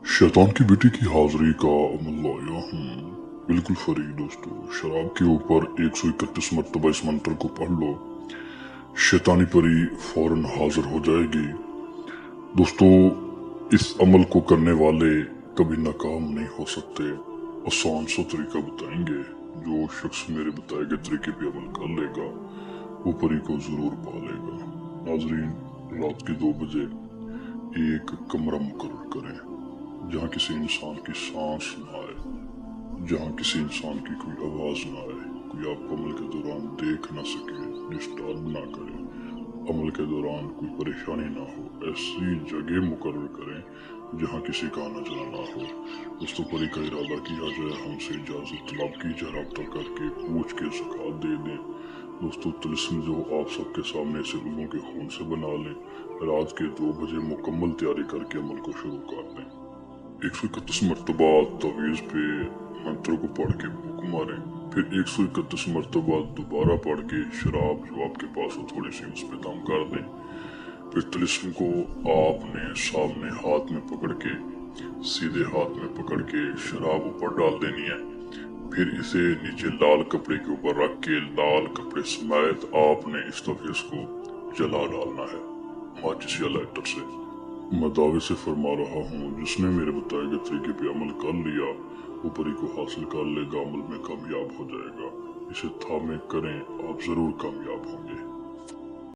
शैतान की बेटी की हाजिरी का अमल लाया हूँ। बिल्कुल फ्री दोस्तों, शराब के ऊपर 131 मरतबा इस मंत्र को पढ़ लो, शैतानी परी फौरन हाजिर हो जाएगी। दोस्तों, इस अमल को करने वाले कभी नाकाम नहीं हो सकते। आसान सा तरीका बताएंगे, जो शख्स मेरे बताए गए तरीके पे अमल कर लेगा वो परी को जरूर पा लेगा। नाजरीन, रात के 2 बजे एक कमरा मुकर्रर करें जहाँ किसी इंसान की सांस ना आए, जहाँ किसी इंसान की कोई आवाज ना आए, कोई आपको अमल के दौरान देख ना सके, डिस्टर्ब ना करे, अमल के दौरान कोई परेशानी ना हो। ऐसी जगह मुकर्रर करें जहाँ किसी का आना जाना ना हो। दोस्तों, परी का इरादा किया जाए, हमसे इजाजत तलब की जाए, रब्ता करके पूछ के ज़कात दे दें। दोस्तों, तिलिस्म जो आप सबके सामने से लोगों के खून से बना लें, रात के 2 बजे मुकम्मल तैयारी करके अमल को शुरू कर दें। 131 मरतबा तवीज़ पे मंत्र को पढ़ के फूंक मारें, फिर 131 मरतबा दोबारा पढ़ के शराब जो आपके पास हो थोड़ी सी उस पर दम कर दें। फिर तिलिस्म को आपने सामने हाथ में पकड़ के, सीधे हाथ में पकड़ के शराब ऊपर डाल देनी है। फिर इसे नीचे लाल कपड़े के ऊपर रख के लाल कपड़े समेत आपने इस तवीज़ को जला डालना है, माचिस या लाइटर से। मैं दावे से फरमा रहा हूँ, जिसने मेरे बताए गए तरीके पे अमल कर लिया वो परी को हासिल कर लेगा, अमल में कामयाब हो जाएगा। इसे थामे करें, आप जरूर कामयाब होंगे।